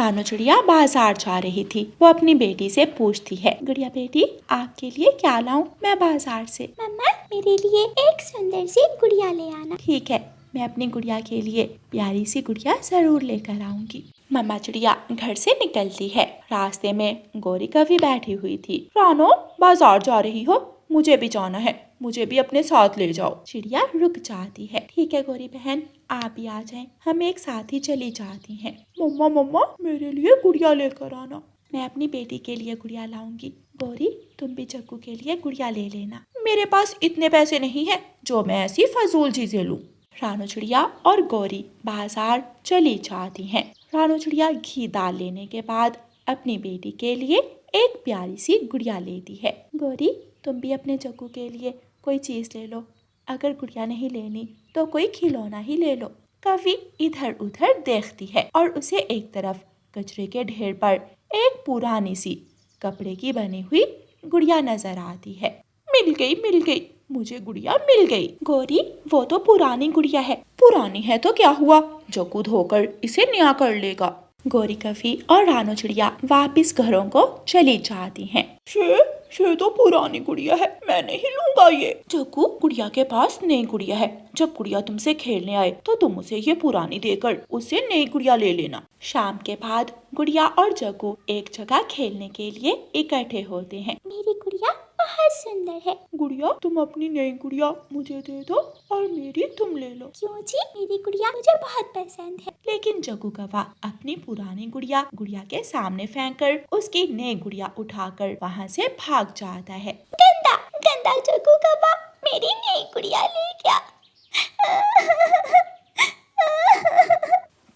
रानू चिड़िया बाजार जा रही थी। वो अपनी बेटी से पूछती है, गुड़िया बेटी आपके लिए क्या लाऊं मैं बाजार से? मम्मा मेरे लिए एक सुंदर सी गुड़िया ले आना। ठीक है, मैं अपनी गुड़िया के लिए प्यारी सी गुड़िया जरूर लेकर आऊंगी। मम्मा चिड़िया घर से निकलती है। रास्ते में गौरी कभी बैठी हुई थी। रानो बाजार जा रही हो? मुझे भी जाना है, मुझे भी अपने साथ ले जाओ। चिड़िया रुक जाती है। ठीक है गौरी बहन, आप भी आ जाएं, हम एक साथ ही चली जाती हैं। मम्मा मम्मा मेरे लिए गुड़िया लेकर आना। मैं अपनी बेटी के लिए गुड़िया लाऊंगी। गौरी तुम भी जग्गू के लिए गुड़िया ले लेना। मेरे पास इतने पैसे नहीं है जो मैं ऐसी फजूल चीजें लूं। रानू चिड़िया और गौरी बाजार चली जाती हैं। रानू चिड़िया घी दाल लेने के बाद अपनी बेटी के लिए एक प्यारी सी गुड़िया लेती है। गौरी तुम भी अपने जग्गू के लिए कोई चीज ले लो। अगर गुड़िया नहीं लेनी तो कोई खिलौना ही ले लो। कभी इधर उधर देखती है और उसे एक तरफ कचरे के ढेर पर एक पुरानी सी कपड़े की बनी हुई गुड़िया नजर आती है। मिल गई, मुझे गुड़िया मिल गई। गौरी वो तो पुरानी गुड़िया है। पुरानी है तो क्या हुआ, जग्गू धोकर इसे नया कर लेगा। गौरी कफी और रानू चिड़िया वापिस घरों को चली जाती हैं। ये तो पुरानी गुड़िया है, मैं नहीं लूंगा ये। जग्गू गुड़िया के पास नई गुड़िया है। जब गुड़िया तुमसे खेलने आए तो तुम उसे ये पुरानी देकर उससे नई गुड़िया ले लेना। शाम के बाद गुड़िया और जग्गू एक जगह खेलने के लिए इकट्ठे होते हैं। मेरी गुड़िया बहुत सुंदर है। गुड़िया तुम अपनी नई गुड़िया मुझे दे दो और मेरी तुम ले लो। क्यों जी, मेरी गुड़िया मुझे बहुत पसंद है। लेकिन जग्गू कौवा अपनी पुरानी गुड़िया के सामने फेंककर उसकी नई गुड़िया उठाकर वहाँ से भाग जाता है। गंदा गंदा जग्गू कौवा मेरी नई गुड़िया ले गया।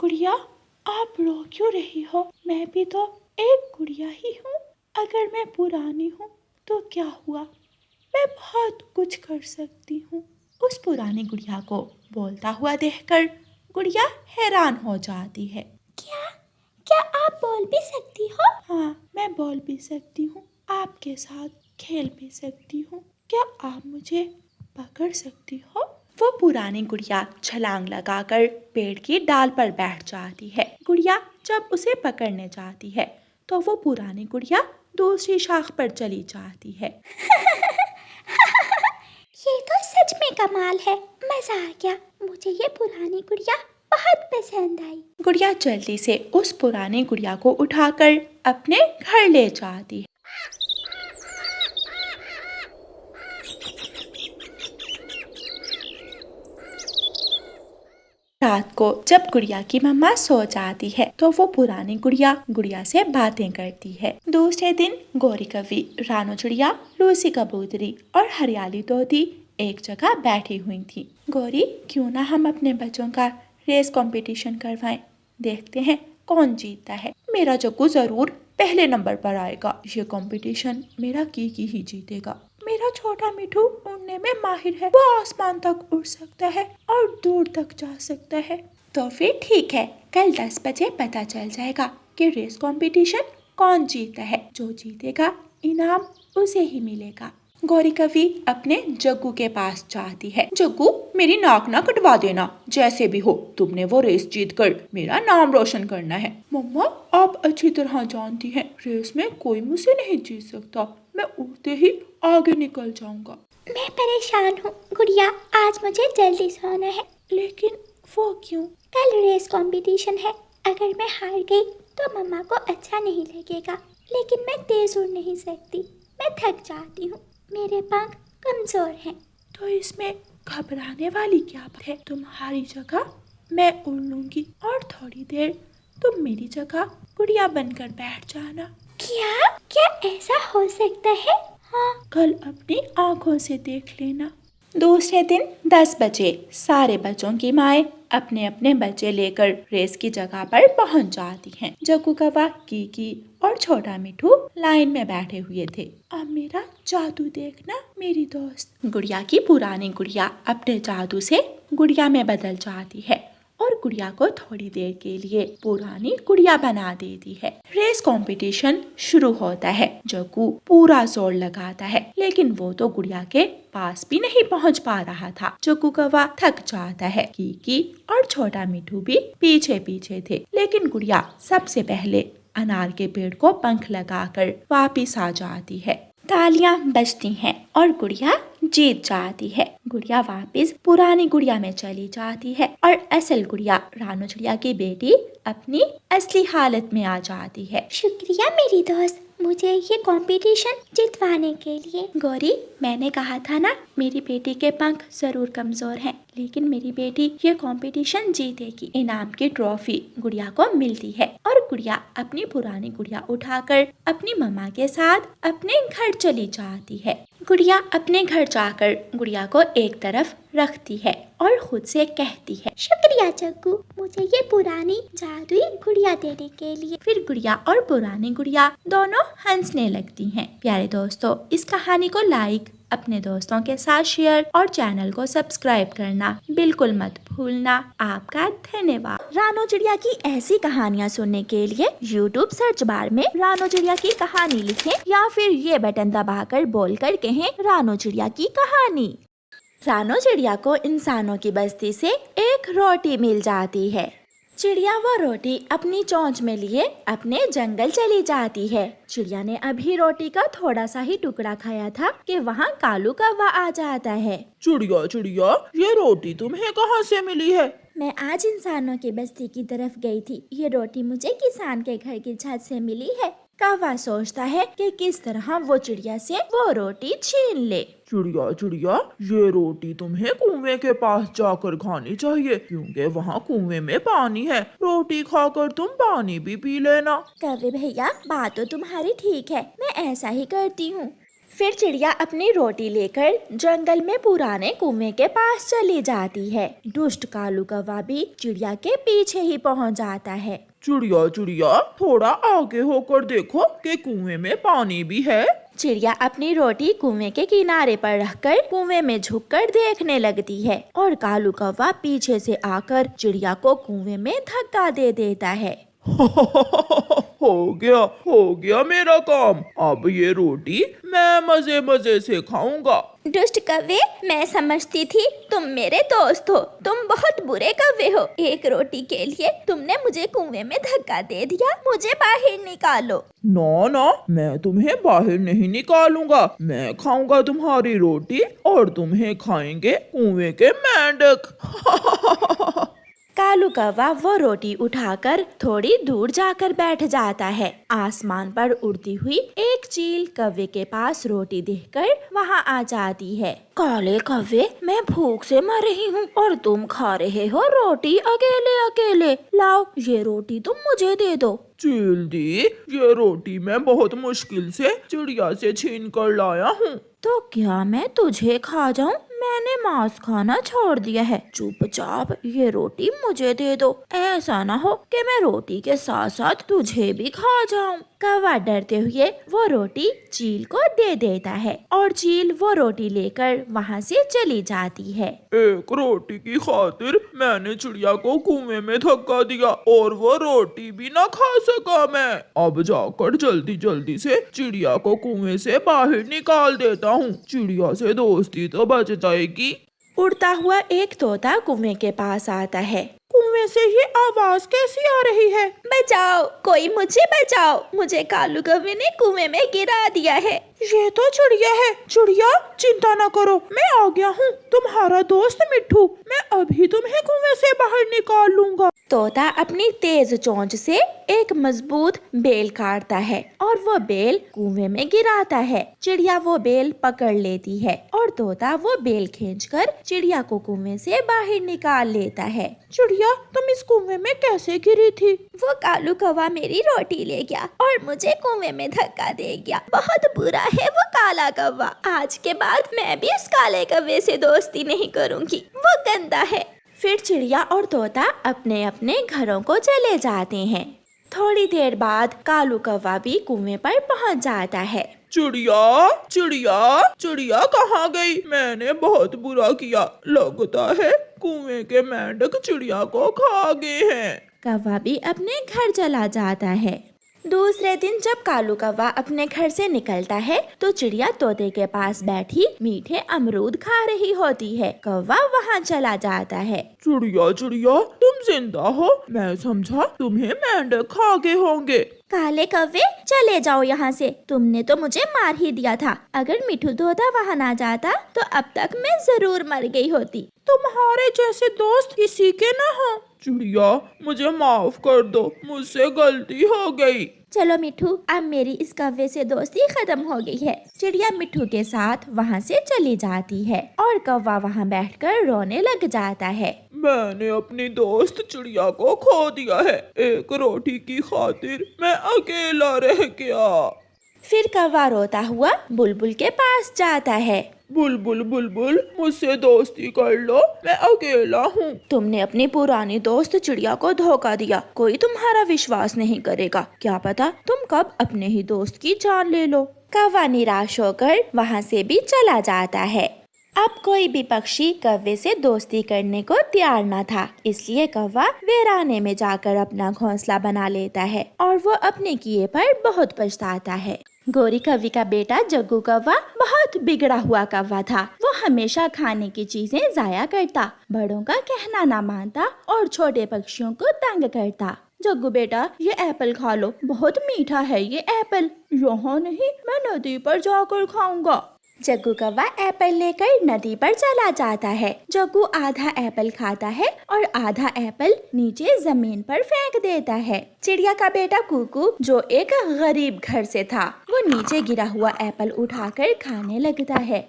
गुड़िया आप रो क्यों रही हो? मैं भी तो एक गुड़िया ही हूँ। अगर मैं पुरानी हूँ तो क्या हुआ, मैं बहुत कुछ कर सकती हूँ। उस पुरानी गुड़िया को बोलता हुआ देखकर गुड़िया हैरान हो जाती है। क्या आप बोल भी सकती हो? हाँ, मैं बोल भी सकती हूँ, आपके साथ खेल भी सकती हूँ। क्या आप मुझे पकड़ सकती हो? वो पुरानी गुड़िया छलांग लगाकर पेड़ की डाल पर बैठ जाती है। गुड़िया जब उसे पकड़ने जाती है तो वो पुरानी गुड़िया दूसरी शाख पर चली जाती है। ये तो सच में कमाल है, मजा आ गया। मुझे ये पुरानी गुड़िया बहुत पसंद आई। गुड़िया जल्दी से उस पुरानी गुड़िया को उठाकर अपने घर ले जाती है। रात को जब गुड़िया की मम्मा सो जाती है तो वो पुरानी गुड़िया से बातें करती है। दूसरे दिन गौरी कवि, रानू चिड़िया, रूसी कबूतरी और हरियाली तोती एक जगह बैठी हुई थी। गौरी क्यों ना हम अपने बच्चों का रेस कंपटीशन करवाएं, देखते हैं कौन जीतता है। मेरा जग्गू जरूर पहले नंबर पर आएगा। ये कंपटीशन मेरा की ही जीतेगा। मेरा छोटा मिठू उड़ने में माहिर है, वो आसमान तक उड़ सकता है और दूर तक जा सकता है। तो फिर ठीक है, कल 10 बजे पता चल जाएगा कि रेस कंपटीशन कौन जीता है। जो जीतेगा इनाम उसे ही मिलेगा। गौरी कवि अपने जग्गू के पास जाती है। जग्गू मेरी नाक ना कटवा देना, जैसे भी हो तुमने वो रेस जीत कर मेरा नाम रोशन करना है। मम्मा आप अच्छी तरह जानती हैं रेस में कोई मुझसे नहीं जीत सकता, मैं उड़ते ही आगे निकल जाऊंगा। मैं परेशान हूँ गुड़िया, आज मुझे जल्दी सोना है। लेकिन वो क्यों? कल रेस कंपटीशन है, अगर मैं हार गई तो मम्मा को अच्छा नहीं लगेगा। लेकिन मैं तेज उड़ नहीं सकती, मैं थक जाती हूँ, मेरे पंख कमजोर हैं। तो इसमें घबराने वाली क्या बात है? तुम्हारी जगह मैं उड़ लूंगी और थोड़ी देर तुम मेरी जगह गुड़िया बनकर बैठ जाना। क्या ऐसा हो सकता है? हाँ, कल अपनी आँखों से देख लेना। दूसरे दिन 10 बजे सारे बच्चों की माएँ अपने अपने बच्चे लेकर रेस की जगह पर पहुंच जाती हैं। जग्गू कौवा, कीकी और छोटा मिठू लाइन में बैठे हुए थे। अब मेरा जादू देखना मेरी दोस्त। गुड़िया की पुरानी गुड़िया अपने जादू से गुड़िया में बदल जाती है और गुड़िया को थोड़ी देर के लिए पुरानी गुड़िया बना देती है। रेस कंपटीशन शुरू होता है। जग्गू पूरा जोर लगाता है, लेकिन वो तो गुड़िया के पास भी नहीं पहुंच पा रहा था। जग्गू कौवा थक जाता है। कीकी और छोटा मिठू भी पीछे पीछे थे, लेकिन गुड़िया सबसे पहले अनार के पेड़ को पंख लगाकर वापिस आ जाती है। तालियां बजती हैं और गुड़िया जीत जाती है। गुड़िया वापस पुरानी गुड़िया में चली जाती है और असल गुड़िया रानू चिड़िया की बेटी अपनी असली हालत में आ जाती है। शुक्रिया मेरी दोस्त, मुझे ये कंपटीशन जितवाने के लिए। गौरी, मैंने कहा था ना मेरी बेटी के पंख जरूर कमजोर हैं, लेकिन मेरी बेटी ये कंपटीशन जीतेगी। इनाम की ट्रॉफी गुड़िया को मिलती है और गुड़िया अपनी पुरानी गुड़िया उठाकर अपनी मम्मा के साथ अपने घर चली जाती है। गुड़िया अपने घर जाकर गुड़िया को एक तरफ रखती है और खुद से कहती है, शुक्रिया जग्गू, मुझे ये पुरानी जादुई गुड़िया देने के लिए। फिर गुड़िया और पुरानी गुड़िया दोनों हंसने लगती हैं। प्यारे दोस्तों, इस कहानी को लाइक, अपने दोस्तों के साथ शेयर और चैनल को सब्सक्राइब करना बिल्कुल मत भूलना। आपका धन्यवाद। रानू चिड़िया की ऐसी कहानियाँ सुनने के लिए YouTube सर्च बार में रानू चिड़िया की कहानी लिखें या फिर ये बटन दबाकर बोलकर कहें रानू चिड़िया की कहानी। रानू चिड़िया को इंसानों की बस्ती से एक रोटी मिल जाती है। चिड़िया वो रोटी अपनी चोंच में लिए अपने जंगल चली जाती है। चिड़िया ने अभी रोटी का थोड़ा सा ही टुकड़ा खाया था कि वहाँ कालू कौवा आ जाता है। चिड़िया चिड़िया, ये रोटी तुम्हें कहाँ से मिली है? मैं आज इंसानों की बस्ती की तरफ गई थी। ये रोटी मुझे किसान के घर की छत से मिली है। कौवा सोचता है कि किस तरह वो चिड़िया से वो रोटी छीन ले। चिड़िया चिड़िया, ये रोटी तुम्हें कुएं के पास जाकर खानी चाहिए, क्योंकि वहाँ कुएं में पानी है। रोटी खाकर तुम पानी भी पी लेना। कौवे भैया, बात तो तुम्हारी ठीक है, मैं ऐसा ही करती हूँ। फिर चिड़िया अपनी रोटी लेकर जंगल में पुराने कुएं के पास चली जाती है। दुष्ट कालू कौवा भी चिड़िया के पीछे ही पहुंच जाता है। चिड़िया चिड़िया, थोड़ा आगे होकर देखो कि कुएं में पानी भी है। चिड़िया अपनी रोटी कुएं के किनारे पर रखकर कुएं में झुककर देखने लगती है और कालू कौवा पीछे से आकर चिड़िया को कुएं में धक्का दे देता है। हो गया मेरा काम। अब ये रोटी मैं मजे मजे से खाऊंगा। दुष्ट कौवे, मैं समझती थी तुम मेरे दोस्त हो। तुम बहुत बुरे कौवे हो। एक रोटी के लिए तुमने मुझे कुएं में धक्का दे दिया। मुझे बाहर निकालो। ना, मैं तुम्हें बाहर नहीं निकालूंगा। मैं खाऊंगा तुम्हारी रोटी और तुम्हें खाएंगे कुएं के मेंढक। कालू कौवा वो रोटी उठाकर थोड़ी दूर जाकर बैठ जाता है। आसमान पर उड़ती हुई एक चील कौवे के पास रोटी देखकर वहाँ आ जाती है। काले कौवे, मैं भूख से मर रही हूँ और तुम खा रहे हो रोटी अकेले अकेले। लाओ, ये रोटी तुम मुझे दे दो। चील दी, ये रोटी मैं बहुत मुश्किल से चिड़िया से छीन कर लाया हूँ। तो क्या मैं तुझे खा जाऊं? मैंने मांस खाना छोड़ दिया है। चुपचाप ये रोटी मुझे दे दो। ऐसा ना हो कि मैं रोटी के साथ साथ तुझे भी खा जाऊं। कौवा डरते हुए वो रोटी चील को दे देता है और चील वो रोटी लेकर वहाँ से चली जाती है। एक रोटी की खातिर मैंने चिड़िया को कुएं में धक्का दिया और वो रोटी भी ना खा सका मैं। अब जाकर जल्दी जल्दी से चिड़िया को कुएं से बाहर निकाल देता हूँ। चिड़िया से दोस्ती तो बच जाएगी। उड़ता हुआ एक तोता कुएं के पास आता है। कुएं से ये आवाज कैसी आ रही है? बचाओ, कोई मुझे बचाओ। मुझे कालू कौवे ने कुएं में गिरा दिया है। ये तो चिड़िया है। चिड़िया, चिंता न करो, मैं आ गया हूँ। तुम्हारा दोस्त मिट्ठू, मैं अभी तुम्हें कुएं से बाहर निकाल लूंगा। तोता अपनी तेज चोंच से एक मजबूत बेल काटता है और वो बेल कुएं में गिराता है। चिड़िया वो बेल पकड़ लेती है और तोता वो बेल खींचकर चिड़िया को कुएं से बाहर निकाल लेता है। चिड़िया, तुम इस कुएं में कैसे गिरी थी? वो कालू कौवा मेरी रोटी ले गया और मुझे कुएं में धक्का दे गया। बहुत बुरा है वो काला कौवा। आज के बाद मैं भी उस काले कौवे से दोस्ती नहीं करूँगी। वो गंदा है। फिर चिड़िया और तोता अपने अपने घरों को चले जाते हैं। थोड़ी देर बाद कालू कौवा भी कुएं पर पहुंच जाता है। चिड़िया चिड़िया चिड़िया कहाँ गई? मैंने बहुत बुरा किया, लगता है कुएं के मेंढक चिड़िया को खा गए हैं। कौवा भी अपने घर चला जाता है। दूसरे दिन जब कालू कौवा अपने घर से निकलता है तो चिड़िया तोते के पास बैठी मीठे अमरूद खा रही होती है। कौवा वहाँ चला जाता है। चिड़िया चिड़िया तुम जिंदा हो? मैं समझा तुम्हें मेंढक खा गए होंगे। काले कौवे चले जाओ यहाँ से, तुमने तो मुझे मार ही दिया था। अगर मिठू तोता वहाँ ना जाता तो अब तक मैं जरूर मर गई होती। तुम्हारे जैसे दोस्त किसी के न हो। चिड़िया मुझे माफ कर दो, मुझसे गलती हो गई। चलो मिठू, अब मेरी इस कौवे से दोस्ती खत्म हो गई है। चिड़िया मिठू के साथ वहाँ से चली जाती है और कौवा वहाँ बैठकर रोने लग जाता है। मैंने अपनी दोस्त चिड़िया को खो दिया है, एक रोटी की खातिर मैं अकेला रह गया। फिर कौवा रोता हुआ बुलबुल के पास जाता है। बुलबुल बुलबुल मुझसे दोस्ती कर लो, मैं अकेला हूँ। तुमने अपनी पुरानी दोस्त चिड़िया को धोखा दिया, कोई तुम्हारा विश्वास नहीं करेगा। क्या पता तुम कब अपने ही दोस्त की जान ले लो। कौवा निराश होकर वहाँ से भी चला जाता है। अब कोई भी पक्षी कौवे से दोस्ती करने को तैयार न था, इसलिए कौवा वीराने में जाकर अपना घोंसला बना लेता है और वो अपने किए पर बहुत पछताता है। गोरी कौवी का बेटा जग्गू कौवा बहुत बिगड़ा हुआ कौवा था। वो हमेशा खाने की चीजें जाया करता, बड़ों का कहना ना मानता और छोटे पक्षियों को तंग करता। जग्गू बेटा, ये एप्पल खा लो, बहुत मीठा है ये एप्पल। यहाँ नहीं, मैं नदी पर जाकर खाऊंगा। जग्गू कौवा एप्पल लेकर नदी पर चला जाता है। जग्गू आधा एप्पल खाता है और आधा एप्पल नीचे जमीन पर फेंक देता है। चिड़िया का बेटा कुकू, जो एक गरीब घर से था, वो नीचे गिरा हुआ एप्पल उठाकर खाने लगता है।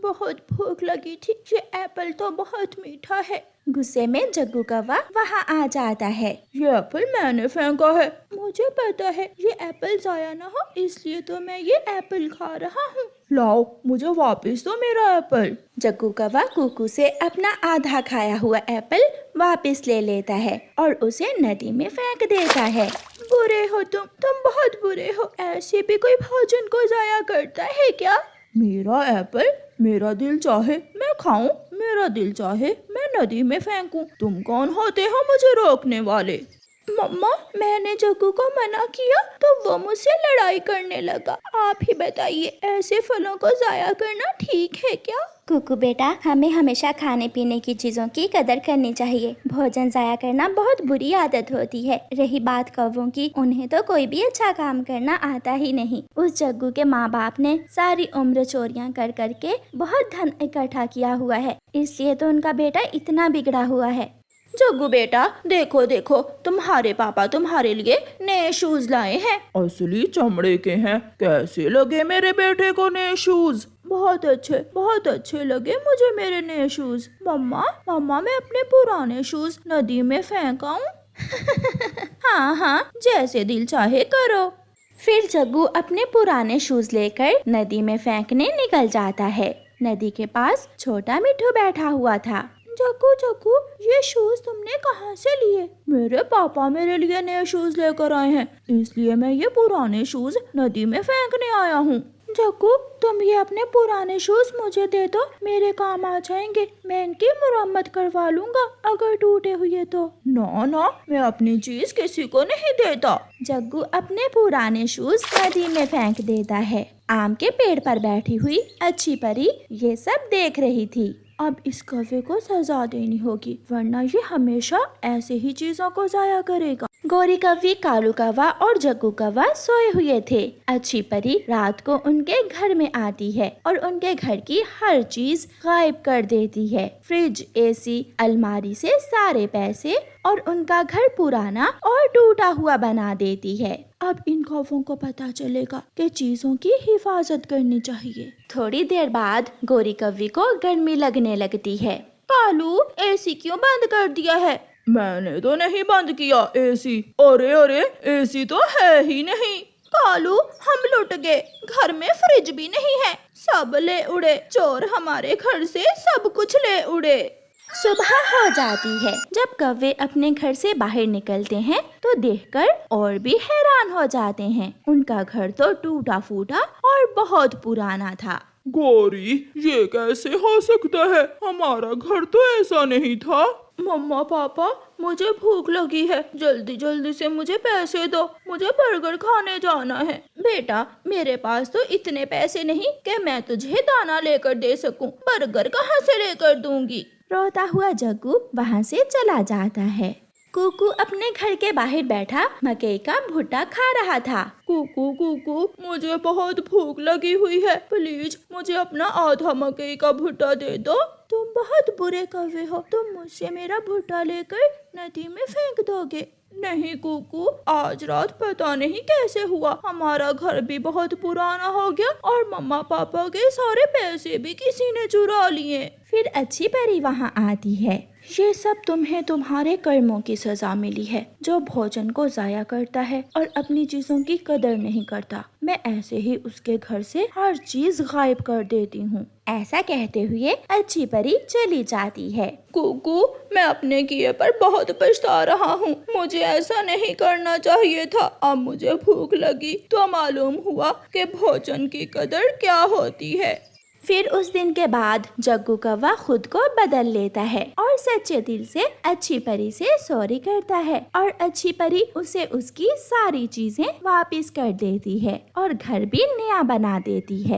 बहुत भूख लगी थी, ये एप्पल तो बहुत मीठा है। गुस्से में जग्गू कौवा वहाँ आ जाता है। ये एप्पल मैंने फेंका है। मुझे पता है ये एप्पल जाया ना हो, इसलिए तो मैं ये एप्पल खा रहा हूँ। लाओ मुझे वापस दो मेरा एप्पल। जग्गू कौवा कुकू से अपना आधा खाया हुआ एप्पल वापस ले लेता है और उसे नदी में फेंक देता है। बुरे हो तुम बहुत बुरे हो। ऐसे भी कोई भोजन को जाया करता है क्या? मेरा एप्पल, मेरा दिल चाहे मैं खाऊं, मेरा दिल चाहे मैं नदी में फेंकूं। तुम कौन होते हो मुझे रोकने वाले? मम्मा, मैंने जग्गू को मना किया तो वो मुझसे लड़ाई करने लगा। आप ही बताइए, ऐसे फलों को जाया करना ठीक है क्या? कुकू बेटा, हमें हमेशा खाने पीने की चीजों की कदर करनी चाहिए। भोजन जाया करना बहुत बुरी आदत होती है। रही बात कौवों की, उन्हें तो कोई भी अच्छा काम करना आता ही नहीं। उस जग्गू के माँ बाप ने सारी उम्र चोरियां कर करके बहुत धन इकट्ठा किया हुआ है, इसलिए तो उनका बेटा इतना बिगड़ा हुआ है। जग्गू बेटा, देखो देखो, तुम्हारे पापा तुम्हारे लिए नए शूज लाए हैं। असली चमड़े के हैं। कैसे लगे मेरे बेटे को नए शूज? बहुत अच्छे लगे मुझे मेरे नए शूज। मम्मा मैं अपने पुराने शूज नदी में फेंक आऊं? हाँ, जैसे दिल चाहे करो। फिर जग्गू अपने पुराने शूज लेकर नदी में फेंकने निकल जाता है। नदी के पास छोटा मिठू बैठा हुआ था। जग्गू, ये शूज तुमने कहाँ से लिए? मेरे पापा मेरे लिए नए शूज लेकर आए हैं, इसलिए मैं ये पुराने शूज नदी में फेंकने आया हूँ। जग्गू, तुम ये अपने पुराने शूज मुझे दे दो, मेरे काम आ जाएंगे। मैं इनकी मुरम्मत करवा लूंगा अगर टूटे हुए तो। ना, मैं अपनी चीज किसी को नहीं देता। जग्गू अपने पुराने शूज नदी में फेंक देता है। आम के पेड़ पर बैठी हुई अच्छी परी ये सब देख रही थी। अब इस कौवे को सजा देनी होगी, वरना ये हमेशा ऐसे ही चीजों को जाया करेगा। गोरी कौवी, कालू कौवा और जग्गू कौवा सोए हुए थे। अच्छी परी रात को उनके घर में आती है और उनके घर की हर चीज गायब कर देती है। फ्रिज, एसी, अलमारी से सारे पैसे और उनका घर पुराना और टूटा हुआ बना देती है। अब इन कौवों को पता चलेगा कि चीजों की हिफाजत करनी चाहिए। थोड़ी देर बाद गोरी कौवी को गर्मी लगने लगती है। कालू, एसी क्यों बंद कर दिया है? मैंने तो नहीं बंद किया एसी। अरे एसी तो है ही नहीं। कालू, हम लुट गए, घर में फ्रिज भी नहीं है, सब ले उड़े। चोर हमारे घर से सब कुछ ले उड़े। सुबह हो जाती है। जब कौवे अपने घर से बाहर निकलते हैं तो देखकर और भी हैरान हो जाते हैं। उनका घर तो टूटा फूटा और बहुत पुराना था। गौरी, ये कैसे हो सकता है? हमारा घर तो ऐसा नहीं था। मम्मा पापा, मुझे भूख लगी है, जल्दी जल्दी से मुझे पैसे दो, मुझे बर्गर खाने जाना है। बेटा, मेरे पास तो इतने पैसे नहीं कि मैं तुझे दाना लेकर दे सकूं। बर्गर कहाँ से लेकर दूंगी? रोता हुआ जग्गू वहाँ से चला जाता है। कुकू अपने घर के बाहर बैठा मकई का भुट्टा खा रहा था। कुकू कुकू, मुझे बहुत भूख लगी हुई है, प्लीज मुझे अपना आधा मकई का भुट्टा दे दो। तुम बहुत बुरे कौवे हो, तुम मुझसे मेरा भुट्टा लेकर नदी में फेंक दोगे। नहीं कुकू, आज रात पता नहीं कैसे हुआ, हमारा घर भी बहुत पुराना हो गया और मम्मा पापा के सारे पैसे भी किसी ने चुरा लिए। फिर अच्छी परी वहाँ आती है। ये सब तुम्हें तुम्हारे कर्मों की सजा मिली है। जो भोजन को जाया करता है और अपनी चीजों की कदर नहीं करता, मैं ऐसे ही उसके घर से हर चीज गायब कर देती हूँ। ऐसा कहते हुए अच्छी परी चली जाती है। कुकू, मैं अपने किए पर बहुत पछता रहा हूँ, मुझे ऐसा नहीं करना चाहिए था। अब मुझे भूख लगी तो मालूम हुआ कि भोजन की कदर क्या होती है। फिर उस दिन के बाद जग्गू कौवा खुद को बदल लेता है और सच्चे दिल से अच्छी परी से सॉरी करता है और अच्छी परी उसे उसकी सारी चीजें वापस कर देती है और घर भी नया बना देती है।